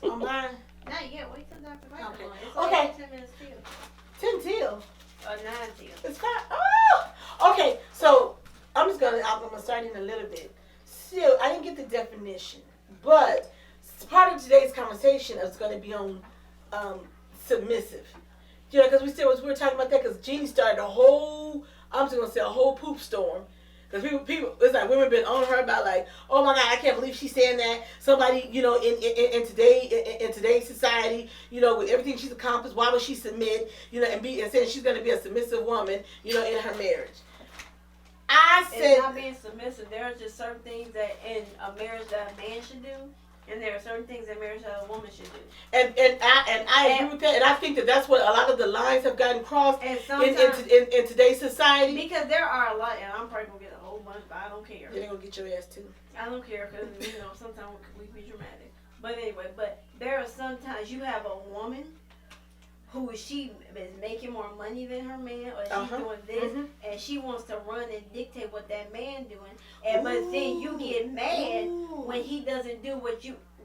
On mine? Not yet. Wait till Dr. Michael. Okay. It's Okay. like 10 minutes till. 10 till. 9 till. It's fine. Oh! Okay, so I'm gonna start in a little bit. So I didn't get the definition, but part of today's conversation is going to be on um, submissive. You know, because we were talking about that because Jeannie started a whole, I'm just gonna say a whole poop storm. Because people, it's like women been on her about like, oh my God, I can't believe she's saying that. Somebody, you know, in today's society, you know, with everything she's accomplished, why would she submit? You know, and saying she's gonna be a submissive woman, you know, in her marriage. I said, it's not being submissive. There are just certain things that in a marriage that a man should do, and there are certain things in marriage that a woman should do. I agree with that, and I think that that's what a lot of the lines have gotten crossed in today's society. Because there are a lot, and I'm probably gonna get a whole bunch, but I don't care. You're gonna get your ass too. I don't care because you know sometimes we be dramatic. But anyway, there are sometimes you have a woman who she is making more money than her man, or she's doing this, and she wants to run and dictate what that man doing. And but then you get mad when he doesn't do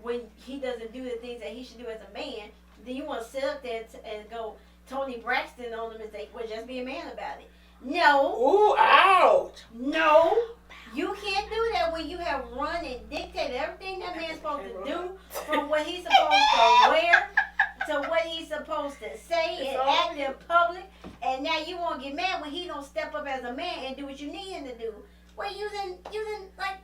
when he doesn't do the things that he should do as a man. Then you want to sit up there and go Tony Braxton on him and say, "Well, just be a man about it." No. Ooh, ouch. No. You can't do that when you have run and dictated everything that man's supposed to do, from what he's supposed to wear to what he's supposed to say and act in public, and now you want to get mad when he don't step up as a man and do what you need him to do. Well, using like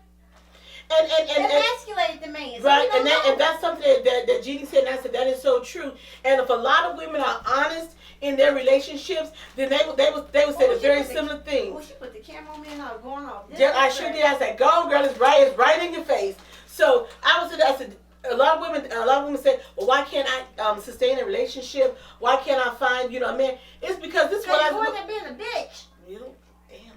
and emasculate the man. So right, and that's something that Jeannie said, and I said that is so true. And if a lot of women are honest in their relationships, then they would say the very similar thing. Oh, she put the camera on me and I was going off. I sure did. I said, "Go on, girl, it's right in your face." So I said. A lot of women say, "Well, why can't I sustain a relationship? Why can't I find, you know, a man?" It's because this is what you're going to being a bitch. Really? Damn.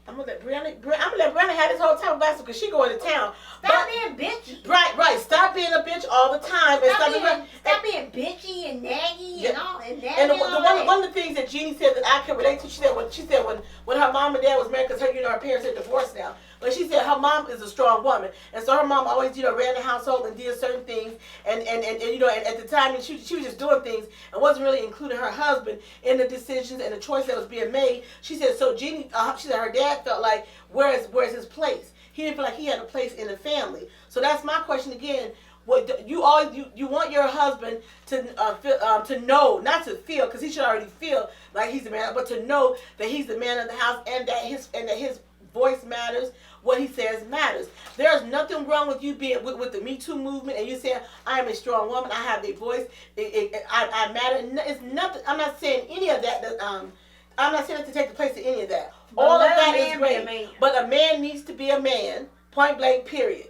I'm gonna let Brianna have this whole time about because she going to town. Stop being bitchy. Right. Stop being a bitch all the time. Stop being bitchy and naggy and all and naggy. And one of the things that Jeannie said that I can relate to, she said when her mom and dad was married, because her parents are divorced now. But she said her mom is a strong woman, and so her mom always, you know, ran the household and did certain things, and you know, and at the time, she was just doing things and wasn't really including her husband in the decisions and the choice that was being made. She said so. Jeannie, she said her dad felt like where's his place? He didn't feel like he had a place in the family. So that's my question again. What you want your husband to know, not to feel, because he should already feel like he's the man, but to know that he's the man of the house and that his voice matters. What he says matters. There's nothing wrong with you being with the Me Too movement and you saying, "I am a strong woman. I have a voice. I matter." It's nothing. I'm not saying any of that. I'm not saying that to take the place of any of that. All of that is great. But a man needs to be a man. Point blank. Period.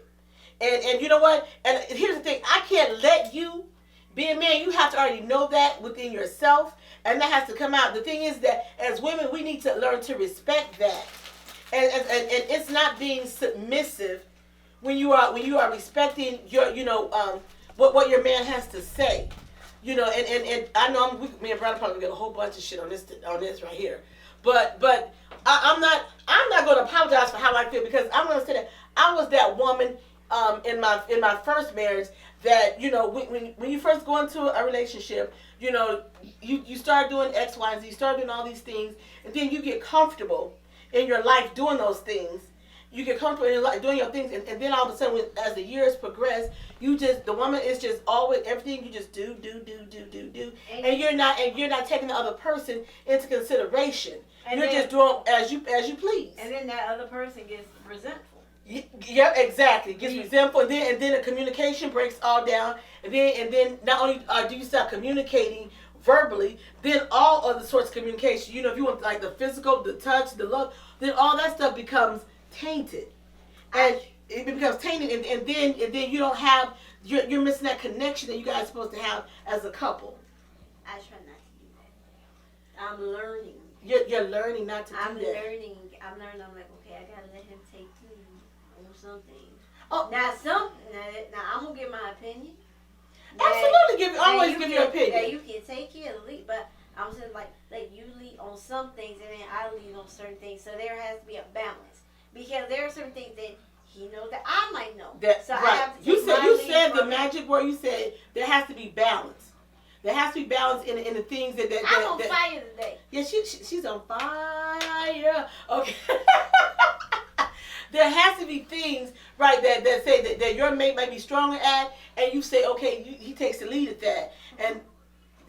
And you know what? And here's the thing. I can't let you be a man. You have to already know that within yourself, and that has to come out. The thing is that as women, we need to learn to respect that. And it's not being submissive when you are respecting your, you know, what your man has to say, you know, and I know me and Brian probably get a whole bunch of shit on this right here, but I'm not going to apologize for how I feel, because I'm going to say that I was that woman in my first marriage that, you know, when you first go into a relationship, you know, you start doing X, Y, and Z, you start doing all these things, and then you get comfortable in your life doing those things. You get comfortable in your life doing your things, and then all of a sudden, as the years progress, the woman is just always everything you just do, and you're not taking the other person into consideration. And you're just doing as you please. And then that other person gets resentful. Yeah, exactly. Gets resentful, and then the communication breaks all down, and then not only do you start communicating verbally, then all other sorts of communication, you know, if you want like the physical, the touch, the love, then all that stuff becomes tainted, and it becomes tainted, and then you don't have, you're missing that connection that you guys are supposed to have as a couple. I try not to do that. I'm learning. You're learning not to do that. I'm learning. I'm like, okay, I gotta let him take lead on something. Oh, now I'm gonna give my opinion. Absolutely, always give your opinion. That you can take it or lead, but I'm saying like you lead on some things and then I lead on certain things. So there has to be a balance, because there are certain things that he knows that I might know. That, so right. I have to You take said the from it. magic word. You said there has to be balance. There has to be balance in the things that I'm on fire today. Yeah, she's on fire. Okay. There has to be things, right, that say that your mate might be stronger at, and you say, okay, he takes the lead at that. And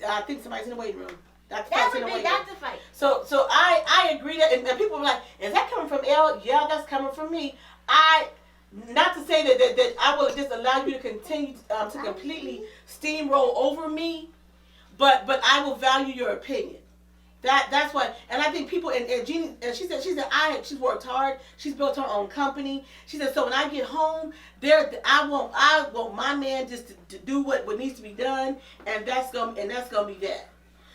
I think somebody's in the waiting room. That would be Dr. Fight. So I agree that, and people are like, is that coming from Elle? Yeah, that's coming from me. Not to say that I will just allow you to continue to completely steamroll over me, but I will value your opinion. That's why, and I think people, and Jeannie, and she said she's worked hard. She's built her own company. She said, so when I get home, I want my man just to do what needs to be done, and that's gonna be that.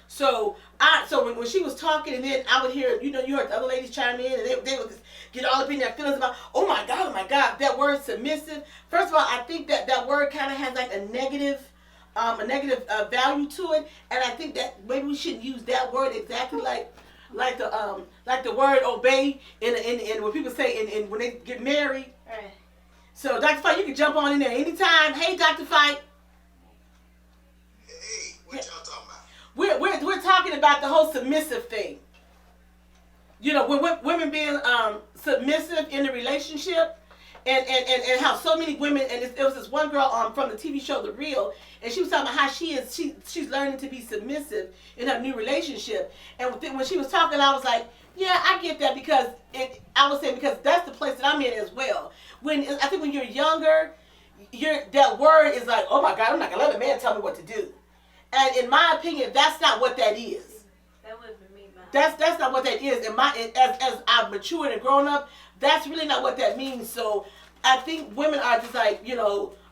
So when she was talking, and then I would hear, you heard the other ladies chime in, and they would get all up in their feelings about, oh my God, that word submissive. First of all, I think that word kind of has like a negative value to it, and I think that maybe we shouldn't use that word exactly like the word obey in when people say in when they get married. Right. So Dr. Fight, you can jump on in there anytime. Hey, Dr. Fight. Hey, what y'all talking about? We're talking about the whole submissive thing. When women being submissive in the relationship, and how so many women, and it was this one girl from the TV show The Real, and she was talking about how she's learning to be submissive in her new relationship. And when she was talking, I was like, yeah, I get that, because because that's the place that I'm in as well. I think when you're younger, that word is like, oh my God, I'm not gonna let a man tell me what to do. And in my opinion, that's not what that is. That would be me, man. That's not what that is. As I've matured and grown up, that's really not what that means. So I think women are just like,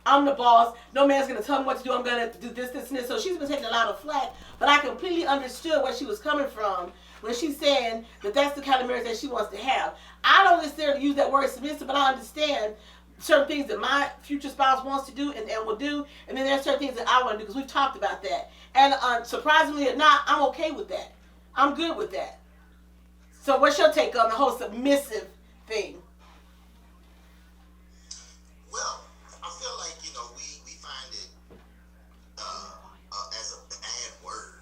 I'm the boss. No man's gonna tell me what to do. I'm gonna do this, and this. So she's been taking a lot of flack, but I completely understood where she was coming from when she's saying that that's the kind of marriage that she wants to have. I don't necessarily use that word submissive, but I understand certain things that my future spouse wants to do and will do, and then there's certain things that I want to do, because we've talked about that. And surprisingly or not, I'm okay with that. I'm good with that. So what's your take on the whole submissive thing? Well, I feel like, we find it as a bad word,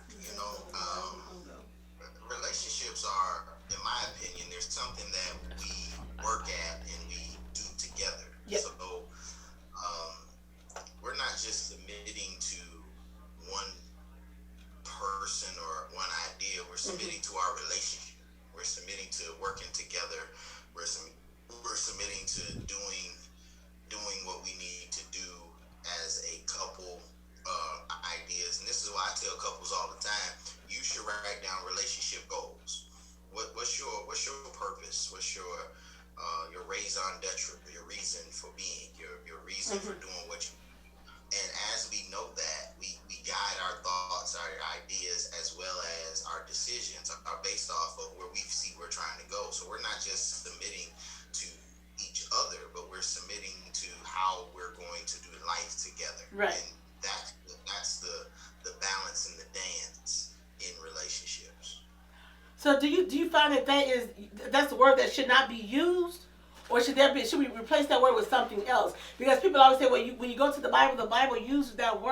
Relationships are, in my opinion, there's something that we work at and we do together. Yep. So we're not just submitting to one person or one idea. We're submitting to our relationship. We're submitting to working together. We're submitting to doing what we need to do as a couple, ideas. And this is why I tell couples all the time, you should write down relationship goals. What's your purpose? What's your raison d'etre, your reason for being, your reason for doing what you do. And as we know that, we guide our thoughts, our ideas, as well as our decisions are based off of where we see we're trying to go. So we're not just submitting to each other, but we're submitting to how we're going to do life together. Right. And that's the balance and the dance in relationships. So do you find that's the word that should not be used, or should we replace that word with something else? Because people always say, well, when you go to the Bible uses that word.